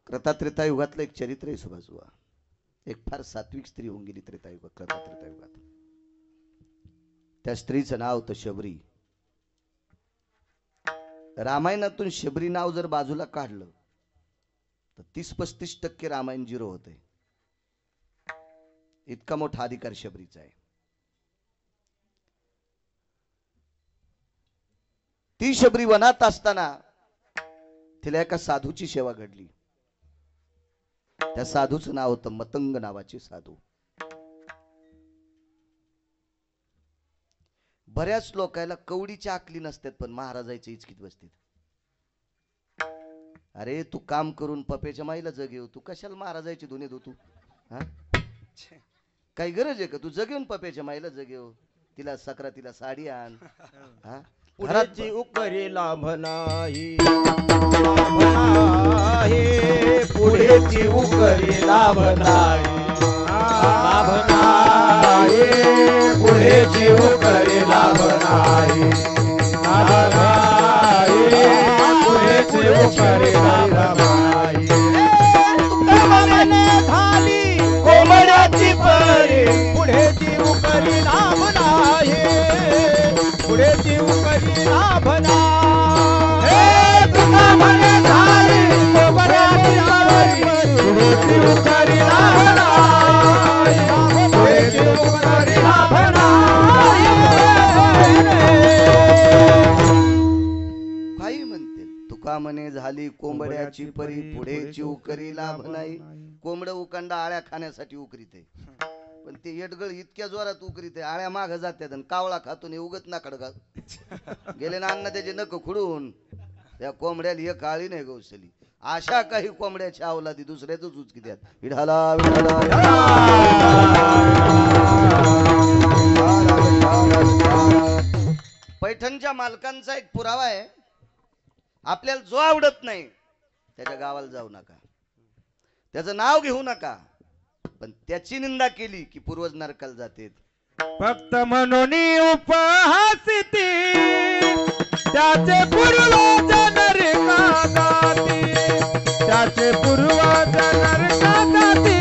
त्रेतायुगातलं एक चरित्र आहे सुभाषबुवा. एक फार सात्विक स्त्री होऊन गेली त्रेतायुगात. त्या स्त्रीचं नाव होतं शबरी. रामायणातून शबरी नाव जर बाजूला काढलं तर 30-35% रामायण झिरो होते. इतका मोठा अधिकार शबरीचा आहे. ती शबरी वनात असताना तिला एका साधूची सेवा घडली. त्या साधूचं नाव होतं मतंग नावाचे साधू. बऱ्याच लोकांना कवडीच्या आकली नसतात पण महाराजाच्या इचकीत बसतात. अरे तू काम करून पप्याच्या माईला जगेव, तू कशाला महाराजाची धुणे धुतू? हा, काही गरज आहे का? तू जगेवून पप्याच्या माईला जगेव, तिला सक्रातीला साडी आण. हा, पुढेची उकरी लाभ नाही, पुढेची उकरी लाभ नाही, पुढेची उकरी लाभ नाही, पुढेची उकरी लाभ नाही. झाली कोंबड्याची परी, पुढेची उकरी लाभ नाही, पुढेची उकरी लाभ नाही. तुका म्हणे झाली कोंबड्याची परी, पुढेची उकरी लाभ नाही, पुढेची उकरी लाभ नाही. काही म्हणते तुका म्हणे झाली कोंबड्याची परी, पुढेची उकरी लाभ नाही. कोंबड उकंडा आळ्या खाण्यासाठी उकरीत आहे, पण ते येडगळ इतक्या जोरात उकरीत आहे आळ्या माग जात्यात आणि कावळा खातून उगत ना खडगा गेले ना अन्न त्याचे नख खुडून त्या कोंबड्याला एक काळी नाही गौसली. अशा काही कोंबड्याच्या अवलादी दुसऱ्याच उचकीत्यात. विढाला पैठणच्या मालकांचा एक पुरावा आहे, आपल्याला जो आवडत नाही त्याच्या गावाला जाऊ नका, त्याचं नाव घेऊ नका, पण त्याची निंदा केली की पूर्वज नरकाला जाते. फक्त म्हणून उपहासिती त्याचे पूर्वज नरका जाती, त्याचे पूर्वज नरका जाती,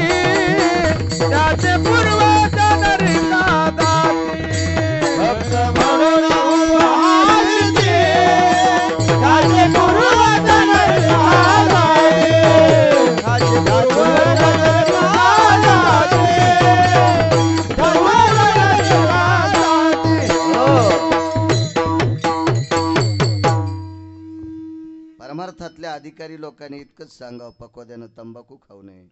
त्याचे पूर्वज नरका जाती. फक्त म्हणून उपहासिती त्याचे पूर्वज नरका जाती, त्याचे पूर्वज नरका जाती. परमार्थातल्या अधिकारी लोकांनी इतकंच सांगावं, पक्वाद्यानं तंबाखू खाऊ नये,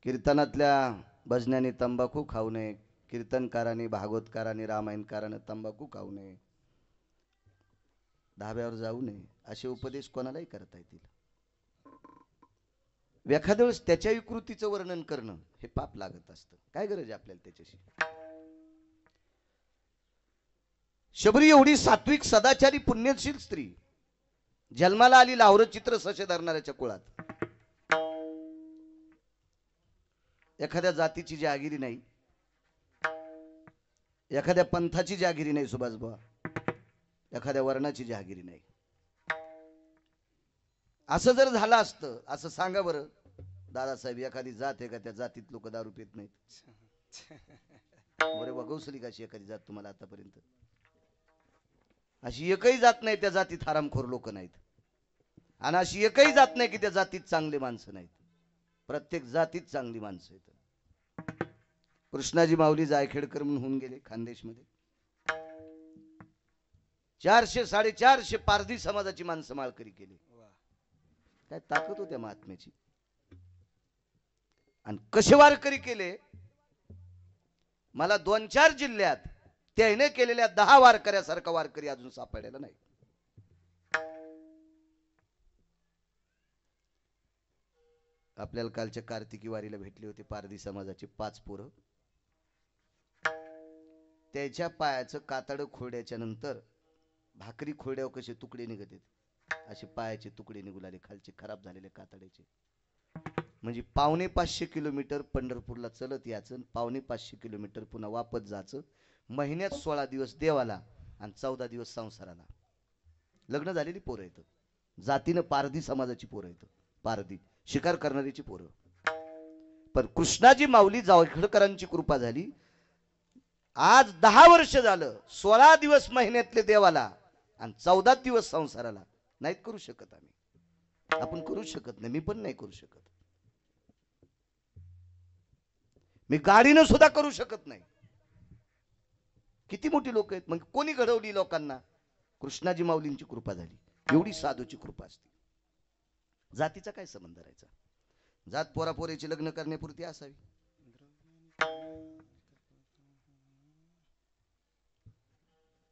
कीर्तनातल्या भजनाने तंबाखू खाऊ नये, कीर्तनकारांनी भागवतकारांनी रामायणकारानं तंबाखू खाऊ नये, धाब्यावर जाऊ नये, असे उपदेश कोणालाही करता येतील. एखाद्या वेळेस त्याच्या विकृतीचं वर्णन करणं हे पाप लागत असतं. काय गरज आहे आपल्याला त्याच्याशी? शबरी एवढी सात्विक सदाचारी पुण्यशील स्त्री, जन्माला आली लावरं चित्र ससे धरणाऱ्याच्या कुळात. एखाद्या जातीची जहागिरी नाही, एखाद्या पंथाची जहागिरी नाही सुभाषबुवा, एखाद्या वर्णाची जहागिरी नाही. असं जर झालं असतं, असं सांगा बरं दादासाहेब, एखादी जात आहे का त्या जातीत लोक दारू पित नाहीत? बरे वगवसली का अशी एखादी जात तुम्हाला आतापर्यंत? अशी एकही जात नाही त्या जातीत हरामखोर लोक नाहीत, आणि अशी एकही जात नाही की त्या जातीत चांगले माणसं नाहीत. प्रत्येक जातीत चांगली माणसं आहेत. कृष्णाजी माऊली जायखेडकर म्हणून होऊन गेले खानदेशमध्ये. 400-450 पारधी समाजाची माणसं माळकरी केली. काय ताकद होत्या महात्म्याची. आणि कसे वारकरी केले, मला 2-4 जिल्ह्यात त्याने केलेल्या 10 वारकऱ्यासारखा वारकरी अजून सापडलेला नाही. आपल्याला कालच्या कार्तिकी वारीला भेटले होते पारधी समाजाचे 5 पोरं. त्याच्या पायाचं कातडं खोड्याच्या नंतर भाकरी खोड्यावर कसे तुकडे निघत आहेत, असे पायाचे तुकडे निघू लागले खालचे खराब झालेले कातड्याचे. म्हणजे 450 किलोमीटर पंढरपूरला चलत यायचं, 450 किलोमीटर पुन्हा वापस जायचं. महिन्यात 16 दिवस देवाला आणि 14 दिवस संसाराला. लग्न झालेली पोरं आहेत, जातीनं पारधी समाजाची पोरं आहेत. पारदीप शिकार करणारीची पोरं. पण कृष्णाजी माऊली जावखेडकरांची कृपा झाली. आज 10 वर्ष झालं, 16 दिवस महिन्यातले देवाला आणि 14 दिवस संसाराला नाहीत करू शकत आम्ही. आपण करू शकत नाही, मी पण नाही करू शकत. मी गाडीनं सुद्धा करू शकत नाही. किती मोठी लोक आहेत. मग कोणी घडवली लोकांना? कृष्णाजी माऊलींची कृपा झाली. एवढी साधूची कृपा असते. जातीचा काय संबंध राहायचा? जात पोरापोरीची लग्न करण्यापुरती असावी.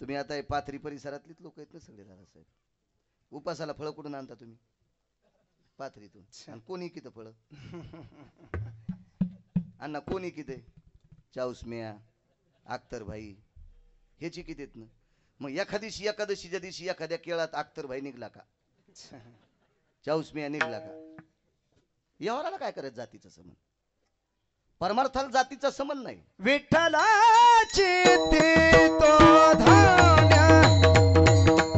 तुम्ही आता हे पाथरी परिसरातलीच लोक आहेत ना सगळे दादासाहेब. उपासाला फळं कुठून आणता तुम्ही? पाथरीतून. आणि कोणी किती फळं? अण्णा कोणी किती? चाऊसमिया, अख्तरभाई ह्याची किती आहेत ना. मग एकादशीच्या दिवशी एखाद्या केळात अख्तरभाई निघला का? चाऊसमिया निघला का? यावराला काय करायचं जातीचा संबंध? परमार्थाला जातीचा संबंध नाही. विठ्ठलाची ती तो धान्य,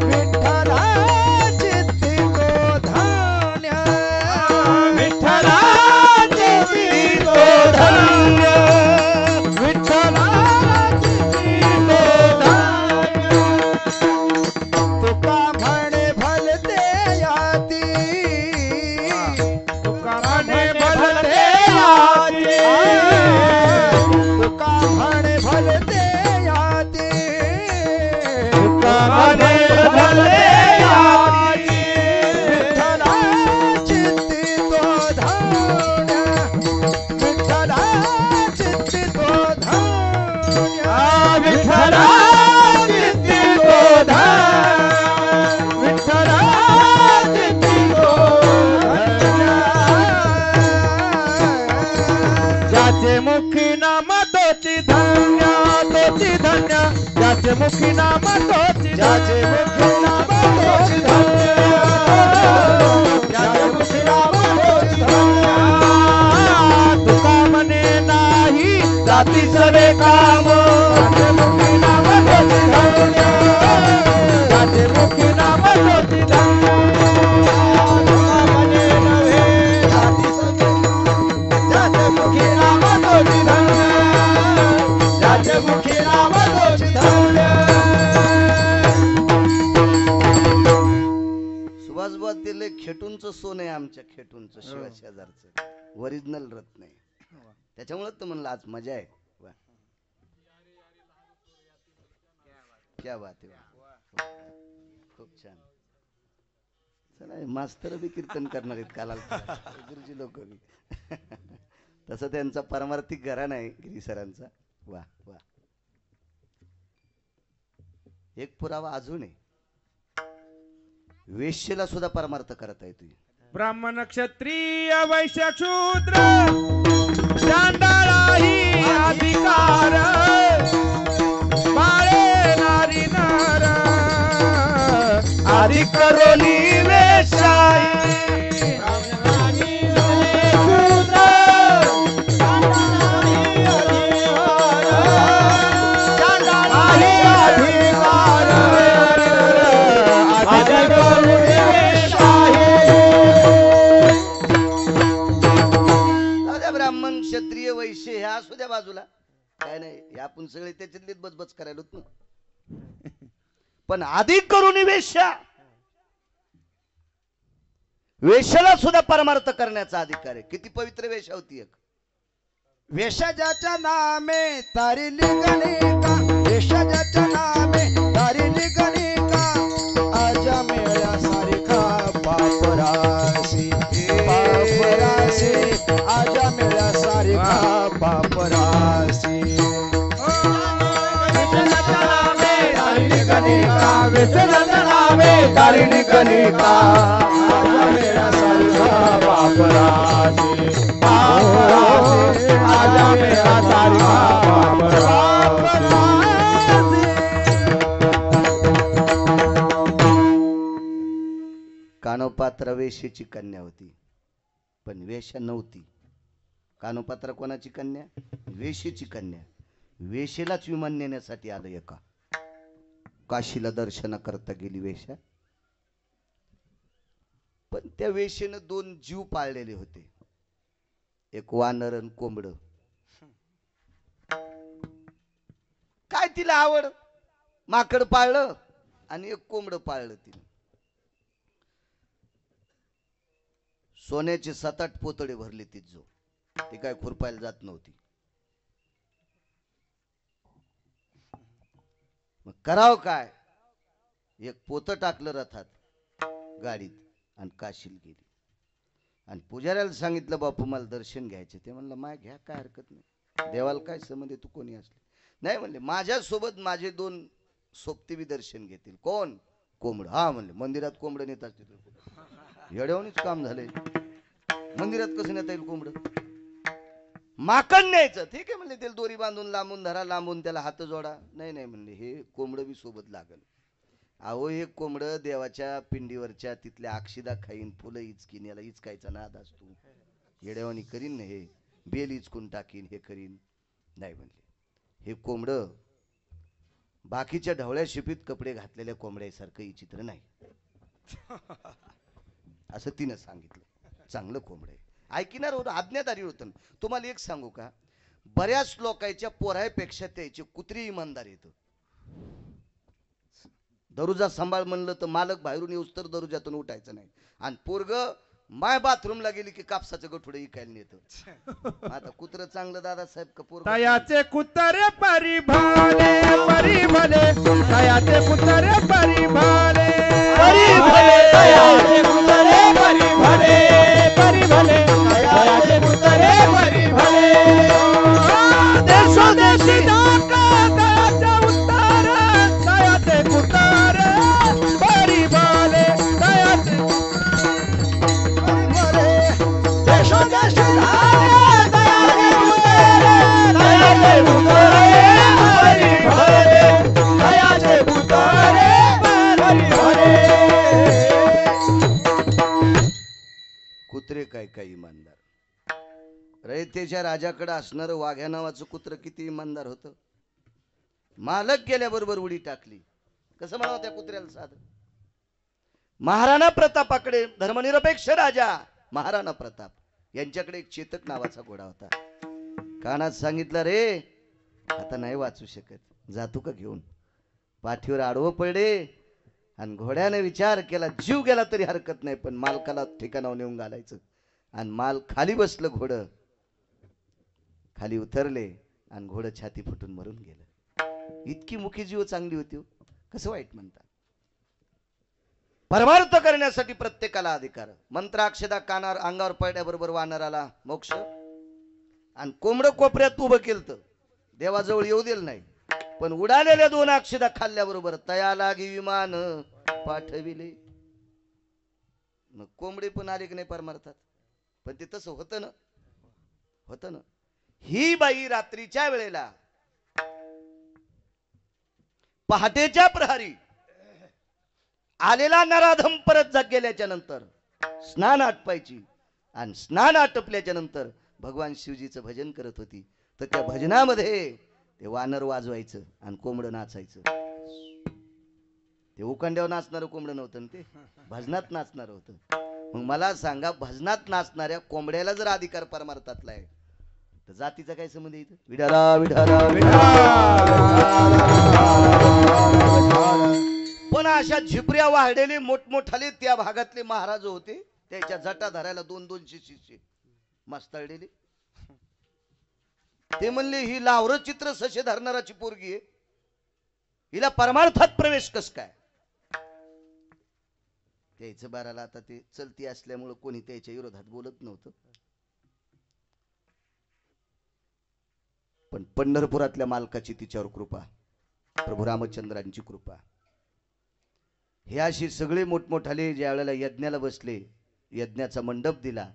विठ्ठलाची ती तो धान्य, विठ्ठलाची ती तो धान्य, विठ्ठलाची ती तो धान्य. तुका म्हणे भलते याती, तुका म्हणे भलते याती, तुका म्हणे भलते याती, तुका म्हणे भलते याती. विठ्ठलाची ती तो धान्य, विठ्ठलाची ती तो धान्य, विठ्ठलाची ती तो धान्य, विठ्ठलाची ती तो धान्य. ज्याचे मुखी नाम तोची धन्य, तोची धन्य, ज्याचे मुखी नाम तोची, ज्याचे मुखी नाम तोची धन्य, ज्याचे मुखी नाम तोची धन्य. तुका म्हणे नाही जाती सरे काम, ज्याचे मुखी नाम तोची धन्य, ज्याचे मुखी नाम तोची धन्य. तुका म्हणे नव्हे जाती सरे, ज्याचे मुखी नाम तोची धन्य, ज्याचे मुखी नाम तोची धन्य. सुभाषबुवा दिले खेटूंचं सोन आहे आमच्या खेटूंचं शिवा शेजारचं ओरिजिनल रत्न आहे. त्याच्यामुळे तर म्हणलं आज मजा आहे. वा. क्या बात आहे. वा. खूप छान. चला मास्तर बी कीर्तन करणार आहेत काला गुरुजी लोक बी. तसं त्यांचा पारमार्थिक घराणा आहे गिरी सरांचा. वा वा. एक पुरावा अजून आहे. वेश्येला सुद्धा परमार्थ करता येतो. ब्राह्मण क्षत्रिय वैश्य शूद्र चांडाळाही अधिकार, बाळे नारी नर अधिक करोनी वेशाही. शूद्र चांडाळाही अधिकार, चांडाळाही अधिकार, अधिक करोनी वेशाही. ब्राह्मण क्षत्रिय वैश्य ह्या असू द्या बाजूला, काय नाही, हे आपण सगळे त्याच्यातलीच बचबच करायला होत ना. पण अधिक करून वेश्या, वेश्याला सुद्धा परमार्थ करण्याचा अधिकार आहे. किती पवित्र वेश्या होती एक. वेश्या ज्याच्या नामे तारिली गणिका, वेश्या ज्याच्या नामे तारिली गणिका, आजा मेळा सारिका पापराशी, पापराशी, आजा मेळा सारिका पापराशी. वेश्याच्या नामे तारिली गणिका, वेश्याच्या नामे तारिली गणिका, आजा मेळा सारिका पापराशी, पापराशी, आजा मेळा सारिका पापराशी. कानोपात्र वेश्येची कन्या होती, पण वेश्या नव्हती. कानोपात्र कोणाची कन्या? वेश्येची कन्या. वेश्येलाच विमान नेण्यासाठी आलं एका. काशीला दर्शन करता गेली वेश्या, पण त्या वेशीनं 2 जीव पाळलेले होते, एक वानर आणि कोंबड. काय तिला आवड, माकड पाळलं आणि एक कोंबड पाळलं तिने. सोन्याचे 7-8 पोतडे भरले ती जो, ती काय खुरपायला जात नव्हती. मग करावं काय, एक पोतं टाकलं रथात गाडीत आणि काशीला गेली. आणि पुजाऱ्याला सांगितलं बापू मला दर्शन घ्यायचे. ते म्हणलं माय घ्या, काय हरकत नाही, देवाला काय संबंध आहे, तू कोणी असले. नाही म्हणले माझ्यासोबत माझे 2 सोबती बी दर्शन घेतील. कोण, कोंबड. हा म्हणले मंदिरात कोंबड नेत असते, येड्यावणीच काम झालंय, मंदिरात कसं नेता येईल कोंबड. माकड न्यायचं, ठीक आहे म्हणले, त्याला दोरी बांधून लांबून धरा, लांबून त्याला हात जोडा. नाही नाही म्हणले, हे कोंबड बी सोबत लागल. अहो हे कोंबड देवाच्या पिंडीवरच्या तिथल्या अक्षिदा खाईन, फुलं इचकीन, याला इचकायचा नाद असतो, येड्यावानी करीन ना, हे बेल इचकून टाकीन, हे करीन. नाही म्हणले, हे कोंबड बाकीच्या ढवळ्या शिपीत कपडे घातलेल्या कोंबड्यासारखं ही चित्र नाही, असं तिनं सांगितलं. चांगलं कोंबड आहे, ऐकणार होतं, आज्ञाधारी होतं. तुम्हाला एक सांगू का, बऱ्याच लोकांच्या पोरायपेक्षा त्याचे कुत्री इमानदार येतं. दरुजा सांभाळ म्हणलं तर मालक बाहेरून येऊस तर दरुजातून उठायचं नाही. आणि पोरग माय बाथरूमला गेली की कापसाचं गठुडं इकायला नेतं. आता कुत्र चांगलं दादासाहेब का पोरग. तयाचे कुत्रे परिभाले परिभले, तयाचे कुत्रे परिभाले परिभले, तयाचे कुत्रे परिभले परिभले, तयाचे कुत्रे परिभले. देशोदेशी डाका तयाचे उत्तर, तयाचे कुत्रे परिभाले, तयाचे परिभले. देशोदेशी कुत्रे काय काय इमानदार. रयतेच्या राजाकडे असणारं वाघ्या नावाचं कुत्र किती इमानदार होतं. मालक गेल्याबरोबर उडी टाकली. कसं म्हणावं त्या कुत्र्याला साधं. महाराणा प्रतापाकडे, धर्मनिरपेक्ष राजा महाराणा प्रताप यांच्याकडे एक चेतक नावाचा घोडा होता. कानात सांगितलं, रे आता नाही वाचू शकत, जातो का घेऊन. पाठीवर आडवं पडले आणि घोड्याने विचार केला, जीव गेला तरी हरकत नाही, पण मालकाला ठिकाणावर नेऊन घालायचं. आणि माल खाली बसलं, घोडं खाली उतरले आणि घोडं छाती फुटून मरून गेलं. इतकी मुखी जीव चांगली होती, कसं वाईट म्हणता. परमार्थ करण्यासाठी प्रत्येकाला अधिकार. मंत्राक्षदा कानावर अंगावर पडल्याबरोबर वानराला मोक्ष. आणि कोंबड कोपऱ्यात उभं केलं, देवाजवळ येऊ दिलं नाही, पण उडालेल्या 2 अक्षदा खाल्ल्याबरोबर तया लागी विमान पाठविले. मग कोंबडी पण आली की नाही परमार्थात. पण ते तसं होतं ना, होतं ना. ही बाई रात्रीच्या वेळेला पहाटेच्या प्रहारी आलेला नराधम परत जाग गेल्याच्या नंतर स्नान आटपायची. आणि स्नान आटपल्याच्या नंतर भगवान शिवजीचं भजन करत होती. तर त्या भजनामध्ये ते वानर वाजवायचं आणि कोंबड नाचायचं. ते उखंड्यावर नाचणारं कोंबड नव्हतं ना, ते भजनात नाचणार होतं. मग मला सांगा, भजनात नाचणाऱ्या कोंबड्याला जर अधिकार परमार्थातला आहे तर जातीचा काय संबंध इथं. विठाला विठाला पण अशा झिपऱ्या वाढलेले मोठमोठाले त्या भागातले महाराज होते, त्याच्या जटा धरायला 200 शिष्य मस्तळलेले. ते म्हणले, ही लावरं चित्र सशे धरणाराची पोरगी आहे, हिला परमार्थात प्रवेश कस काय. त्याचं बाराला आता ते चलती असल्यामुळे कोणी त्याच्या विरोधात बोलत नव्हतं. पण पंढरपुरातल्या मालकाची तिच्यावर कृपा, प्रभू रामचंद्रांची कृपा. हे अशी सगळे मोठमोठाले ज्या वेळेला यज्ञाला बसले, यज्ञाचा मंडप दिला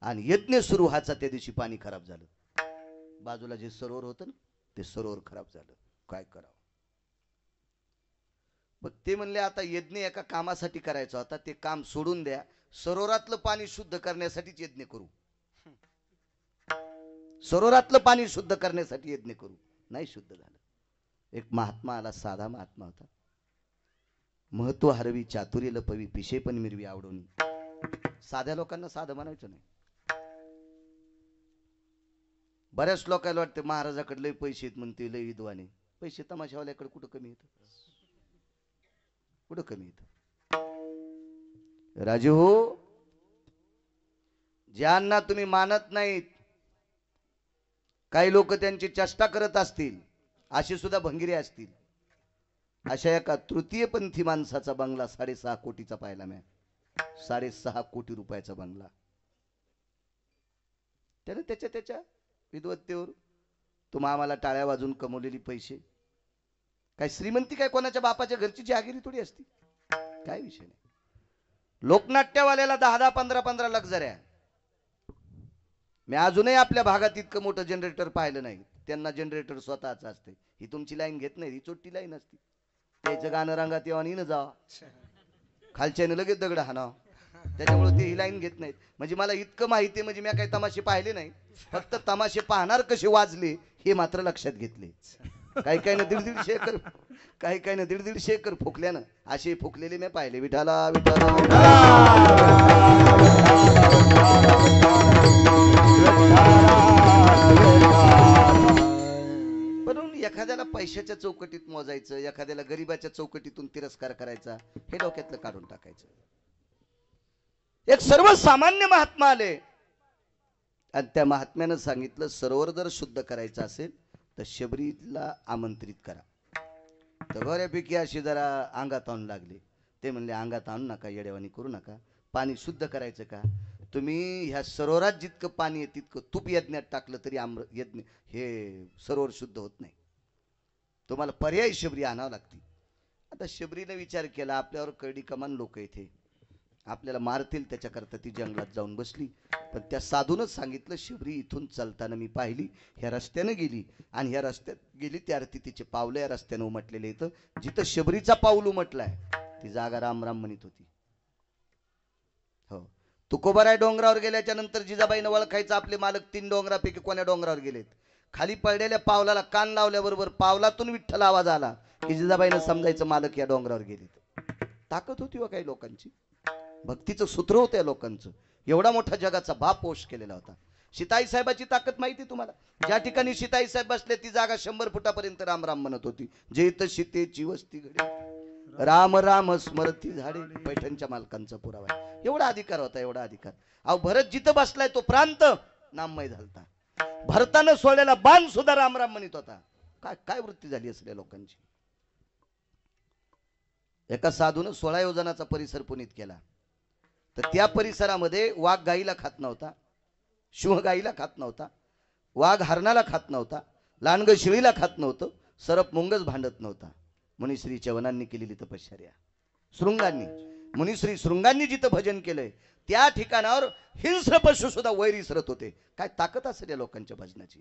आणि यज्ञ सुरू व्हायचा त्या दिवशी पाणी खराब झालं. बाजूला जे सरोवर होतं ना, ते सरोवर खराब झालं. काय करावं. मग ते म्हणले, आता यज्ञ एका कामासाठी करायचा होता, ते काम सोडून द्या, सरोवरातलं पाणी शुद्ध करण्यासाठीच यज्ञ करू. सरोवरातलं पाणी शुद्ध करण्यासाठी यज्ञ करू. नाही शुद्ध झालं. एक महात्मा आला, साधा महात्मा होता. महत्व हरवी चातुर्य लपवी, पिशे पण मिरवी आवडून. साध्या लोकांना साधं म्हणायचं नाही. बऱ्याच लोकांना वाटते महाराजाकडे लय पैसे आहेत म्हणते, लय विद्वाने. पैसे तमाशावाल्याकडे कुठं कमी येत, कुठं कमी येत. राजू हो, ज्यांना तुम्ही मानत नाहीत, काही लोक त्यांची चेष्टा करत असतील, अशी सुद्धा भंगिरे असतील, अशा एका तृतीयपंथी माणसाचा बंगला 6.5 कोटीचा पाहिला मी. 6.5 कोटी रुपयाचा बंगला. त्याने त्याच्या विद्वत्तेवर तुम्हा आम्हाला टाळ्या वाजून कमवलेली पैसे. काय श्रीमंती काय कोणाच्या बापाच्या घरची जहागिरी थोडी असती. काय विषय नाही. लोकनाट्यवाल्याला 10-10, 15-15 लक्झऱ्या. मी अजूनही आपल्या भागात इतकं मोठं जनरेटर पाहिलं नाही. त्यांना जनरेटर स्वतःच असते. ही तुमची लाईन घेत नाही, ही चोट्टी लाईन असते. त्याचं गाणं रंगात येऊन येणं जावा, खालच्याने लगेच दगड हाणाव, त्याच्यामुळे ते ही लाईन घेत नाहीत. म्हणजे मला इतकं माहिती आहे, म्हणजे मी काही तमाशे पाहिले नाही, फक्त तमाशे पाहणार कसे वाजले हे मात्र लक्षात घेतले. काही काही ना 150-150 एकर, काही काही ना 150-150 एकर फुकल्यानं असे फुकलेले मी पाहिले. विठाला विठाला म्हणून एखाद्याला पैशाच्या चौकटीत मोजायचं, एखाद्याला गरीबाच्या चौकटीतून तिरस्कार करायचा, हे डोक्यातलं काढून टाकायचं. एक सर्वसामान्य महात्मा आले आणि त्या महात्म्यानं सांगितलं, सरोवर जर शुद्ध करायचं असेल तर शबरीला आमंत्रित करा. तर बऱ्यापैकी अशी जरा अंगात आणू लागले. ते म्हणले, अंगात आणू नका, येडेवानी करू नका. पाणी शुद्ध करायचं का? तुम्ही ह्या सरोवरात जितकं पाणी आहे तितकं तूप यज्ञात टाकलं तरी यज्ञ हे सरोवर शुद्ध होत नाही. तुम्हाला पर्यायी शबरी आणावं लागते. आता शबरीने विचार केला, आपल्यावर कडी कमान लोक इथे आपल्याला मारतील, त्याच्याकरता ती जंगलात जाऊन बसली. पण त्या साधूनच सांगितलं, शबरी इथून चालताना मी पाहिली, ह्या रस्त्यानं गेली आणि ह्या रस्त्यात गेली त्या अर्थी तिचे पावलं या रस्त्यानं उमटलेले. इथं जिथं शबरीचा पाऊल उमटलाय ती जागा राम राम म्हणत होती. हो, तुकोबाराय डोंगरावर गेल्याच्या नंतर जिजाबाईनं ओळखायचं आपले मालक 3 डोंगरापैकी कोण्या डोंगरावर गेलेत. खाली पडलेल्या पावलाला कान लावल्याबरोबर पावलातून विठ्ठल आवाज आला की जिजाबाईनं समजायचं मालक या डोंगरावर गेलेत. ताकद होती व काही लोकांची, भक्तीचं सूत्र होतं या लोकांचं. एवढा मोठा जगाचा बाप पोष केलेला होता. सीताई साहेबाची ताकद माहिती तुम्हाला. ज्या ठिकाणी सीताई साहेब बसले ती जागा 100 फुटापर्यंत राम राम म्हणत होती. जेत सीतेची वस्ती घडे राम राम स्मरती झाडे. पैठणच्या मालकांचा पुरावा. एवढा अधिकार होता, एवढा अधिकार. अहो, भरत जिथं बसलाय तो प्रांत नाममय झालता. भरतानं सोडलेला बाण सुद्धा राम राम म्हणत होता. काय काय वृत्ती झाली असल्या लोकांची. एका साधून 16 योजनाचा परिसर पुनीत केला. तर त्या परिसरामध्ये वाघ गाईला खात नव्हता, शिंह गाईला खात नव्हता, वाघ हरणाला खात नव्हता, लांडग शिळीला खात नव्हतं, सरप मुंगच भांडत नव्हता. मुनिश्री चवनांनी केलेली तपश्चर्या, शृंगांनी, मुनिश्री शृंगांनी जिथं भजन केलंय त्या ठिकाणावर हिंस्र पशु सुद्धा वैरी सरत होते. काय ताकद असेल या लोकांच्या भजनाची.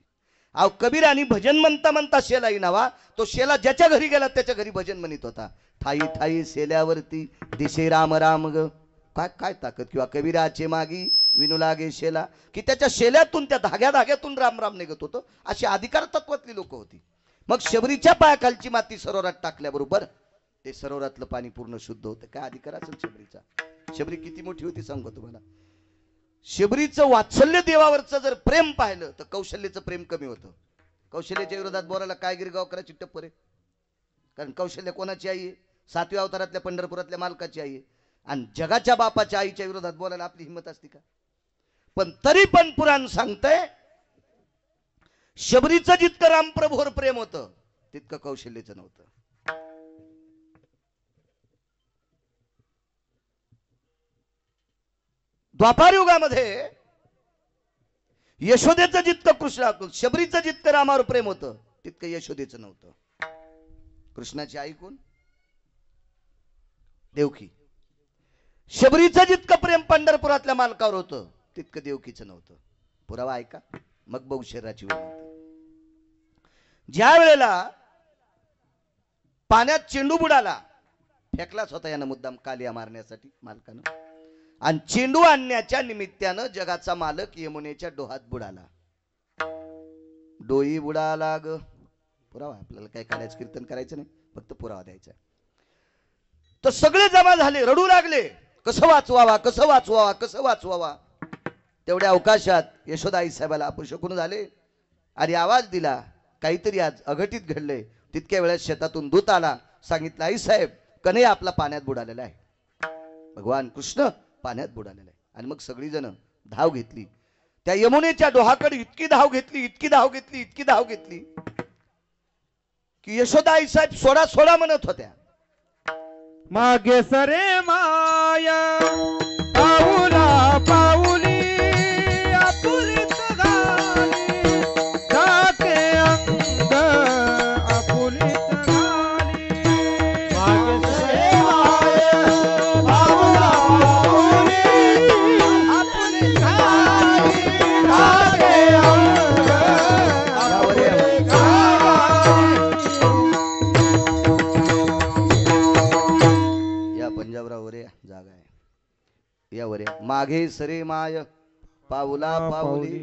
अहो, कबीरानी भजन म्हणता म्हणता शेलाई नावा, तो शेला ज्याच्या घरी गेला त्याच्या घरी भजन म्हणत होता. ठाई ठाई सेल्यावरती दिशे राम राम ग. काय काय ताकद. किंवा कबीराचे मागी विनू लागे शेला, की त्याच्या शेल्यातून त्या धाग्या धाग्यातून राम राम निघत होतं. अशी अधिकार तत्वातली लोक होती. मग शबरीच्या पायाखालची माती सरोवरात टाकल्याबरोबर ते सरोवरातलं पाणी पूर्ण शुद्ध होतं. काय अधिकार असेल शबरीचा. शबरी किती मोठी होती सांगू तुम्हाला. शबरीचं वात्सल्य देवावरचं जर प्रेम पाहिलं तर कौशल्याचं प्रेम कमी होतं. कौशल्याच्या विरोधात बोलायला काय गिरगावकराची टप्पर आहे. कारण कौशल्य कोणाची आई आहे? 7व्या अवतारातल्या पंढरपुरातल्या मालकाची आई आहे. आणि जगाच्या बापाच्या आईच्या विरोधात बोलायला आपली हिंमत असते का? पण तरी पण पुराण सांगतंय, शबरीचं जितकं रामप्रभूवर प्रेम होतं तितकं कौशल्याचं नव्हतं. द्वापार युगामध्ये यशोदेचं जितकं कृष्ण, शबरीचं जितकं रामावर प्रेम होतं तितकं यशोदेचं नव्हतं. कृष्णाची आई कोण? देवकी. शबरीचं जितकं प्रेम पंढरपुरातल्या मालकावर होतं तितकं देवकीचं नव्हतं. पुरावा ऐका, मग बघू शरीराची वेळ. ज्या वेळेला पाण्यात चेंडू बुडाला, फेकलाच होता यानं मुद्दाम कालिया मारण्यासाठी मालकानं, आणि चेंडू आणण्याच्या निमित्तानं जगाचा मालक यमुनेच्या डोहात बुडाला. डोई बुडाला ग. पुरावा. आपल्याला काय काढायचं, कीर्तन करायचं नाही, फक्त पुरावा द्यायचा. तर सगळे जमा झाले, रडू लागले. कसं वाचवावा कसं वाचवावा कसं वाचवावा. तेवढ्या अवकाशात यशोदा आई साहेबाला अपशकुन झाले आणि आवाज दिला, काहीतरी आज अघटित घडलंय. तितक्या वेळात शेतातून दूत आला, सांगितलं आई साहेब कन्हैया आपला पाण्यात बुडालेला आहे. भगवान कृष्ण पाण्यात बुडालेला आहे. आणि मग सगळी जण धाव घेतली त्या यमुनेच्या डोहाकडे. इतकी धाव घेतली इतकी धाव घेतली इतकी धाव घेतली की यशोदा आई साहेब सोडा सोडा म्हणत होत्या. मागे सरे माया पाऊला पाऊली आपुलीत घाली जाते अंग आपुलीत घाली. मागे सरे माया पाऊला पाऊली आपुलीत घाली जाते अंग आपुलीत घाली. या पंजाबरावर या जागा आहे यावर या. मागे सरे माय पाऊला पाऊली.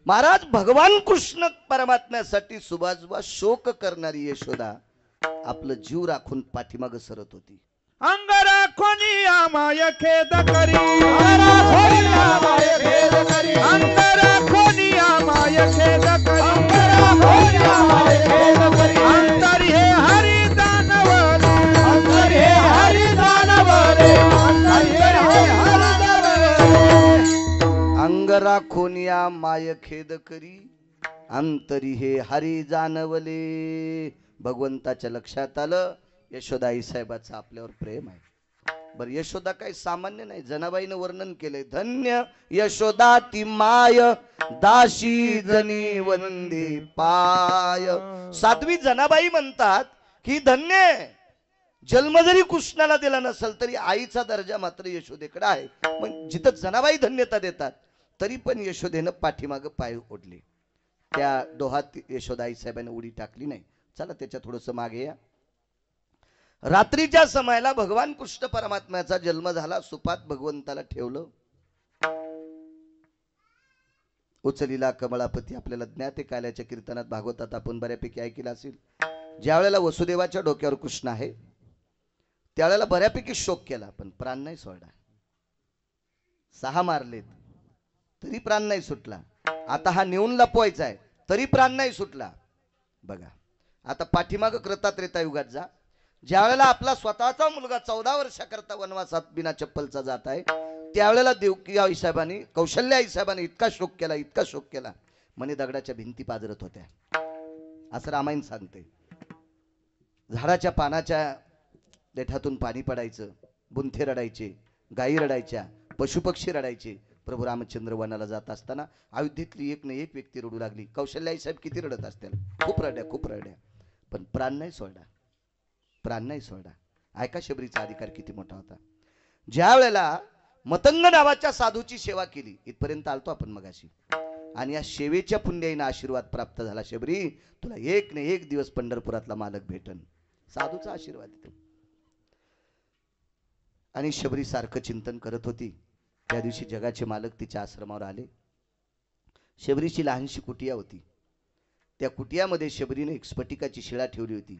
महाराज भगवान कृष्ण परमात्म्यासाठी सुबाजुबा शोक करणारी यशोदा आपलं जीव राखून पाठीमाग सरत होती. अंगरा कोणी आमाय खेद करी अंगरा कोणी आमाय खेद करी अंगरा कोणी आमाय खेद करी अंगरा कोणी आमाय खेद करी. अंतर हे हरी दानवले अंतर हे हरी दानवले अंतर हे हरी दानवले. अंग राखून या माय खेद करी अंतरी हे हरी जाणवले. भगवंताच्या लक्षात आलं यशोदा आई साहेबाचं आपल्यावर प्रेम आहे. बर यशोदा काही सामान्य नाही. जनाबाईनं वर्णन केलंय, धन्य यशोदा ती माय दाशी जनी वंदे पाय. साध्वी जनाबाई म्हणतात की धन्य जन्म जरी कृष्णाला दिला नसेल तरी आईचा दर्जा मात्र यशोदेकडे आहे. मग जिथं जनाबाई धन्यता देतात तरी पण यशोदेनं पाठीमाग पाय ओढले. त्या डोहात यशोदा आई साहेबांनी उडी टाकली नाही. चला त्याच्या थोडस मागे या. रात्रीच्या समयाला भगवान कृष्ण परमात्म्याचा जन्म झाला. सुपात भगवंताला ठेवलं. उचलीला कमळापती आपल्याला ज्ञात आहे. काल्याच्या कीर्तनात भागवतात आपण बऱ्यापैकी ऐकलं असेल. ज्या वेळेला वसुदेवाच्या डोक्यावर कृष्ण आहे त्यावेळेला बऱ्यापैकी शोक केला पण प्राण नाही सोडला. 6 मारलेत तरी प्राण नाही सुटला. आता हा नेऊन लपवायचा आहे तरी प्राण नाही सुटला. बघा आता पाठीमाग कृता त्रेतायुगात जा. ज्या वेळेला आपला स्वतःचा मुलगा 14 वर्षाकरता वनवासात बिना चप्पलचा जात आहे त्यावेळेला देवकी आई साहेबांनी कौशल्या आई साहेबांनी इतका शोक केला म्हणे दगडाच्या भिंती पाजरत होत्या. असं रामायण सांगते. झाडाच्या पानाच्या देठातून पाणी पडायचं, बुंथे रडायचे, गायी रडायच्या, पशुपक्षी रडायचे. प्रभू रामचंद्र वनाला जात असताना अयोध्येतली एक न एक व्यक्ती रडू लागली. कौशल्या आई साहेब किती रडत असतील, खूप रडल्या पण प्राण नाही सोडला. प्राण नाही सोडला. ऐका शबरीचा अधिकार किती मोठा होता. ज्या वेळेला मतंग नावाच्या साधूची सेवा केली इथपर्यंत आलतो आपण मगाशी आणि या सेवेच्या पुण्याईनं आशीर्वाद प्राप्त झाला. शबरी तुला एक न एक दिवस पंढरपुरातला मालक भेटन. साधूचा आशीर्वाद येतो. आणि शबरी सारखं चिंतन करत होती. त्या दिवशी जगाचे मालक तिच्या आश्रमावर आले. शबरीची लहानशी कुटिया होती. त्या कुटियामध्ये शबरीने एक स्फटिकाची शिळा ठेवली होती.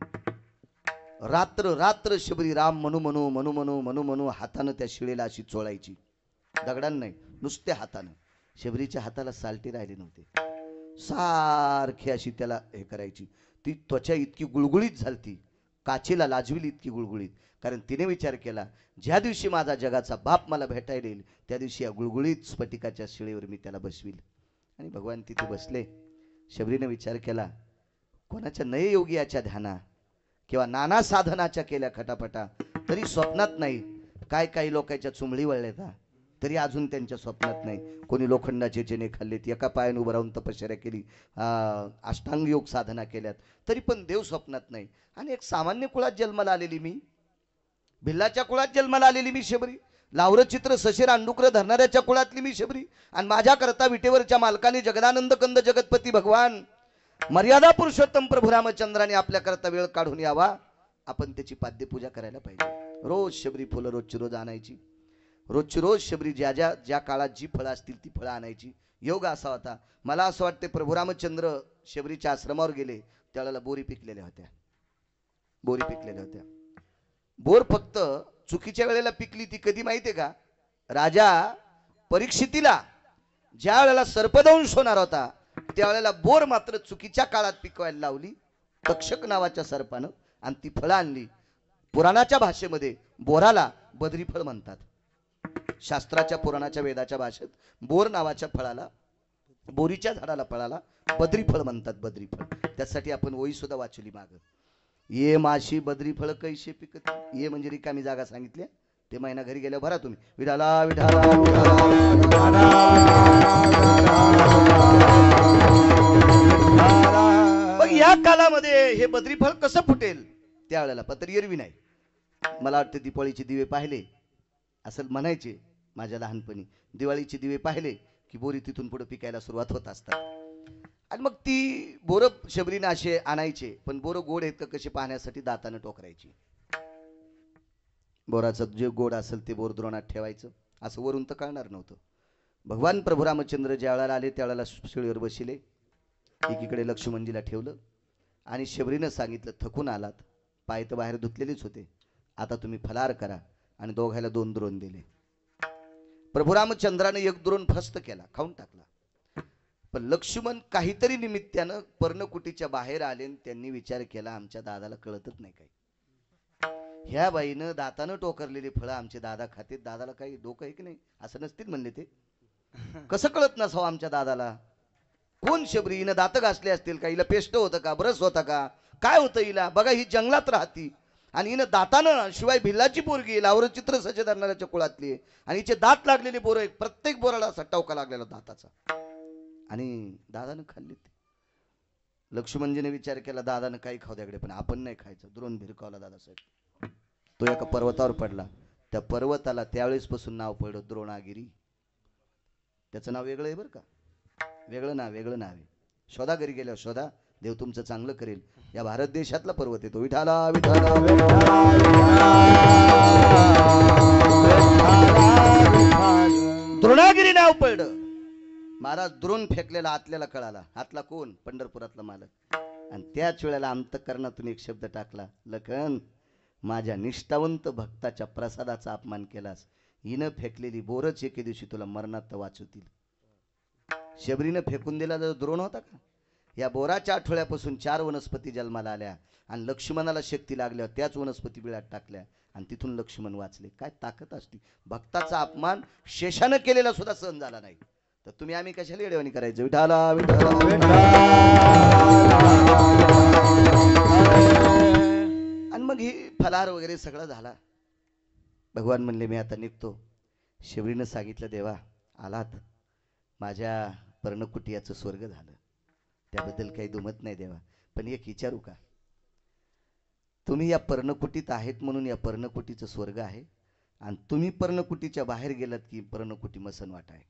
रात्र रात्र शबरी राम म्हणू म्हणू म्हणू म्हणू म्हणू म्हणू हातानं त्या शिळेला अशी चोळायची. दगडान नाही, नुसत्या हातानं. शबरीच्या हाताला सालटी राहिली नव्हते. सारखी अशी त्याला हे करायची. ती त्वचा इतकी गुळगुळीत झालती, काचेला लाजविली इतकी गुळगुळीत. कारण तिने विचार केला ज्या दिवशी माझा जगाचा बाप मला भेटायला येईल त्या दिवशी या गुळगुळीत स्फटिकाच्या शिळेवर मी त्याला बसवील. आणि भगवान तिथे बसले. शबरीने विचार केला कोणाच्या नय योगियाच्या ध्याना किंवा नाना साधनाच्या केल्या खटापटा तरी स्वप्नात नाही. काय काही लोकांच्या चुंबळी वळल्या तरी अजून त्यांच्या स्वप्नात नाही. कोणी लोखंडाचे चेने खाल्लेत, एका पायाने उभं राहून तपश्चर्या केली, अष्टांग योग साधना केल्यात तरी पण देव स्वप्नात नाही. आणि एक सामान्य कुळात जन्माला आलेली मी, भिल्लाच्या कुळात जन्माला आलेली मी शबरी, लावरं चित्र सशीर अंडुक्र धरणाऱ्याच्या कुळातली मी शबरी. आणि माझ्या करता विटेवरच्या मालकाने जगदानंद कंद जगतपती भगवान मर्यादा पुरुषोत्तम प्रभू रामचंद्राने आपल्या करता वेळ काढून यावा. आपण त्याची पाद्यपूजा करायला पाहिजे. रोज शबरी फुलं रोजची रोज आणायची. रोजची रोज शबरी ज्या काळात जी फळं असतील ती फळं आणायची. योग असा होता. मला असं वाटते प्रभू रामचंद्र शबरीच्या आश्रमावर गेले त्यावेळेला बोरी पिकलेल्या होत्या. बोर फक्त चुकीच्या वेळेला पिकली ती कधी माहितीये का? राजा परीक्षितीला ज्या वेळेला सर्पदंश होणार होता त्यावेळेला बोर मात्र चुकीच्या काळात पिकवायला लावली तक्षक नावाच्या सर्पानं आणि ती फळं आणली. पुराणाच्या भाषेमध्ये बोराला बद्री फळ म्हणतात. शास्त्राच्या पुराणाच्या वेदाच्या भाषेत बोर नावाच्या फळाला, बोरीच्या झाडाला फळाला बद्री फळ म्हणतात. बद्री फळ त्यासाठी आपण ओळी सुद्धा वाचली माग. ये माशी बद्री फळ कैसे पिकत. ये म्हणजे रिकामी जागा सांगितली. ते महिना घरी गेल्यावर भरा तुम्ही विठाला विठाला मग या कालामध्ये हे बद्री फळ कसं फुटेल त्यावेळेला पत्री एरवी नाही. मला वाटतं दिवाळीचे दिवे पाहिले असं म्हणायचे माझ्या लहानपणी. दिवाळीचे दिवे पाहिले की बोरी तिथून पुढे पिकायला सुरुवात होत असतात. आणि मग ती बोरं शबरीने असे आणायचे. पण बोरं गोड आहेत का कसे पाहण्यासाठी दातानं टोकरायची. बोराचं जे गोड असेल ते बोर द्रोणात ठेवायचं. असं वरून तर कळणार नव्हतं. भगवान प्रभू रामचंद्र ज्या वेळेला आले त्यावेळेला शिळीवर बसले. एकीकडे लक्ष्मणजीला ठेवलं आणि शबरीनं सांगितलं थकून आलात, पाय तर बाहेर धुतलेलेच होते, आता तुम्ही फलार करा. आणि दोघायला 2 द्रोण दिले. प्रभू रामचंद्राने 1 द्रोण फस्त केला, खाऊन टाकला. पण लक्ष्मण काहीतरी निमित्तानं पर्णकुटीच्या बाहेर आले आणि त्यांनी विचार केला आमच्या दादाला कळतच नाही काही. ह्या बाईनं दातानं टोकरलेली फळं आमचे दादा खाते, दादाला काही डोकं आहे की नाही असं नसतील म्हणले. ते कसं कळत नसावं आमच्या दादाला. कोण शबरी, हिनं दात घासले असतील का, हिला पेस्ट होतं का, ब्रश होता का, काय होतं हिला. बघा ही जंगलात राहती आणि हिनं दातानं, शिवाय भिल्लाची पोरगी लावर चित्र सज्ज धरणाऱ्याच्या कुळातली आणि हिचे दात लागलेले बोर, प्रत्येक बोराला असा टवका लागलेला दाताचा. आणि दादानं खाल्ली. लक्ष्मणजीने विचार केला दादानं काही खाऊ द्याकडे पण आपण नाही खायचं. द्रोण भिरकावला दादासाहेब. तो एका पर्वतावर पडला. त्या पर्वताला त्यावेळेस पासून नाव पडलं द्रोणागिरी. त्याचं नाव वेगळं आहे बरं का, वेगळं नाव आहे. शोधा घरी गेल्यावर शोधा, देव तुमचं चांगलं करेल. या भारत देशातला पर्वत येतो. विठाला विठाला द्रोणागिरी नाव पडलं. महाराज द्रोण फेकलेला आतल्याला कळाला. हातला कोण? पंढरपुरातला मालक. आणि त्याच वेळेला अंतःकरणातून एक शब्द टाकला, लखन माझ्या निष्ठावंत भक्ताच्या प्रसादाचा अपमान केलास. हिनं फेकलेली बोरच एके दिवशी तुला मरणात वाचवतील. शबरीनं फेकून दिला जर द्रोण होता का. या बोराच्या आठवड्यापासून 4 वनस्पती जन्माला आल्या आणि लक्ष्मणाला शक्ती लागल्या त्याच वनस्पती बिळात टाकल्या आणि तिथून लक्ष्मण वाचले. काय ताकद असती. भक्ताचा अपमान शेषानं केलेला सुद्धा सहन झाला नाही तर तुम्ही आम्ही कशाला येडेवाणी करायचं. विठाला विठाला. आणि मग ही फलार वगैरे सगळं झाला. भगवान म्हणले मी आता निघतो. शबरीनं सांगितलं देवा आलात, माझ्या पर्णकुटियाचं स्वर्ग झालं, त्याबद्दल काही दुमत नाही देवा. पण एक विचारू का, तुम्ही या पर्णकुटीत आहेत म्हणून या पर्णकुटीचं स्वर्ग आहे आणि तुम्ही पर्णकुटीच्या बाहेर गेलात की पर्णकुटी मसनवाट आहे.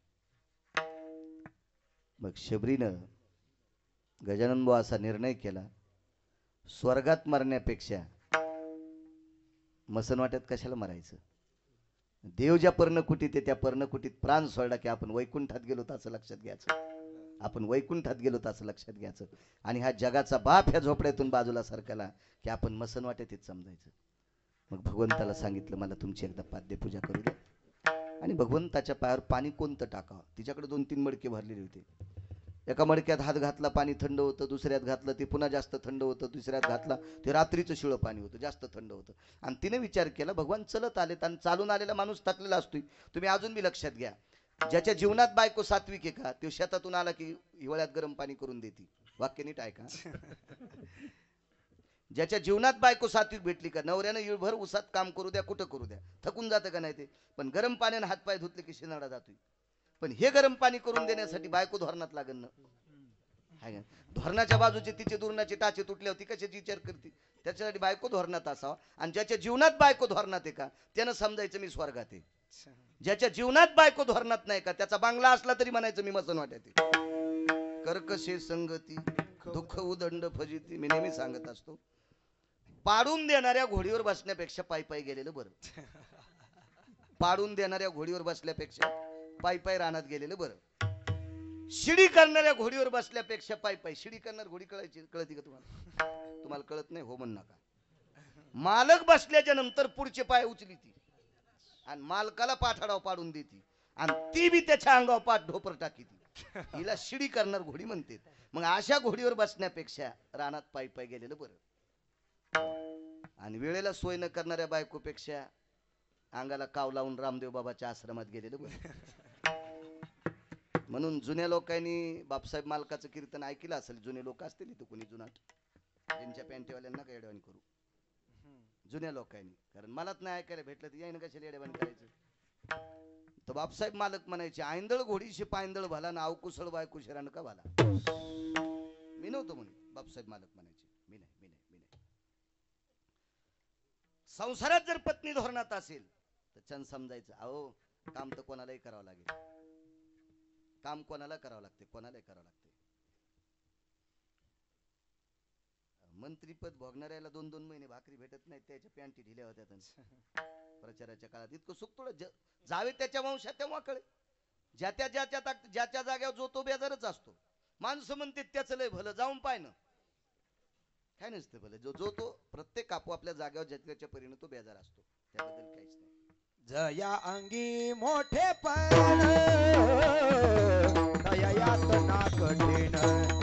मग शबरीनं गजानन बुवा असा निर्णय केला, स्वर्गात मरण्यापेक्षा मसनवाट्यात कशाला मरायचं. देव ज्या पर्णकुटीत आहे त्या पर्णकुटीत प्राण सोडला की आपण वैकुंठात गेलो तर असं लक्षात घ्यायचं. आपण वैकुंठात गेलो तर असं लक्षात घ्यायचं. आणि हा जगाचा बाप ह्या झोपड्यातून बाजूला सरकला की आपण मसनवाट्यात समजायचं. मग भगवंताला सांगितलं मला तुमची एकदा पाद्यपूजा करू द्या. आणि भगवंताच्या पायावर पाणी कोणतं टाकावं. तिच्याकडे 2-3 मडके भरलेले होते. एका मडक्यात हात घातला पाणी थंड होतं, दुसऱ्यात घातलं ते पुन्हा जास्त थंड होतं, तिसऱ्यात घातला ते रात्रीचं शिळं पाणी होतं, जास्त थंड होतं. आणि तिने विचार केला भगवान चलत आलेत आणि चालून आलेला माणूस थकलेला असतोय. तुम्ही अजून बी लक्षात घ्या, ज्याच्या जीवनात बायको सात्विक आहे का तो शेतातून आला की हिवाळ्यात गरम पाणी करून देते. वाक्य नीट ऐका. ज्याच्या जीवनात बायको सात्विक भेटली का नवऱ्यानं इळभर उसात काम करू द्या कुठं करू द्या थकून जातं का नाही ते, पण गरम पाण्याने हातपाय धुतले की शिनाडा जातोय. पण हे गरम पाणी करून देण्यासाठी बायको धोरणात लागन ना. धोरणाच्या बाजूचे तिचे दुर्णाचे टाचे तुटले होती कशाची विचार करते. त्याच्यासाठी बायको धोरणात असावा. आणि ज्याच्या जीवनात बायको धोरणात आहे का त्यानं समजायचं मी स्वर्गात आहे. ज्याच्या जीवनात बायको धोरणात नाही का त्याचा बांगला असला तरी म्हणायचं मी मसनवाट्यात आहे. कर्कशे संगती दुःख उदंड फजिती. मी नेहमी सांगत असतो, पाडून देणाऱ्या घोडीवर बसण्यापेक्षा पायी पायी गेलेलं बरं. पाडून देणाऱ्या घोडीवर बसल्यापेक्षा पायी पायी रानात गेलेलं बरं. शिडी करणाऱ्या घोडीवर बसल्यापेक्षा पायी पायी. शिडी करणार घोडी कळती का तुम्हाला? तुम्हाला कळत नाही हो म्हण नका. मालक बसल्याच्या नंतर पुढचे पाय उचली ती आणि मालकाला पाठाडाव पाडून देती आणि ती बी त्याच्या अंगावर पाठ ढोपर टाकी ती हिला शिडी करणार घोडी म्हणते. मग अशा घोडीवर बसण्यापेक्षा रानात पायी पायी गेलेलं बरं. आणि वेळेला सोय न करणाऱ्या बायकोपेक्षा अंगाला काव लावून रामदेव बाबाच्या आश्रमात गेलेलं बरं. म्हणून जुन्या लोकांनी बापसाहेब मालकाचं कीर्तन ऐकलं असेल. जुने लोक असतील इथं कोणी जुनाट त्यांच्या पॅन्टीवाल्यांना काय येडवाणी करू जुन्या लोकांनी, कारण मलाच नाही ऐकायला भेटलं तर यायनं कशाला येडवाणी करायचं. तर बापसाहेब मालक म्हणायचे आयंदळ घोडीशी पायंदळ भला ना अवकुशळ बाय कुशरान का भला. मी नव्हतो म्हणे बापसाहेब मालक म्हणायचे. मी नाही. संसारात जर पत्नी धोरणात असेल तर छान समजायचं अहो काम तर कोणालाही करावं लागेल. काम कोणाला करावं लागते, कोणालाही करावं लागते. मंत्रीपद भोगणाऱ्याला 2-2 महिने भाकरी भेटत नाही, त्याच्या पॅन्टी ढिल्या होत्या प्रचाराच्या काळात. इतकं सुख थोडं जावे त्याच्या वंशात तेव्हा कळे. ज्याच्या जाग्यावर जो तो बेजारच असतो. माणसं म्हणते त्याचं लय भलं, जाऊन पाय ना काय नसतं भलं. जो तो प्रत्येक आपोआपल्या जाग्यावर ज्याच्या परीने तो बेजार असतो, त्याबद्दल काहीच नाही. जया अंगी मोठे पण दया यात ना कठीण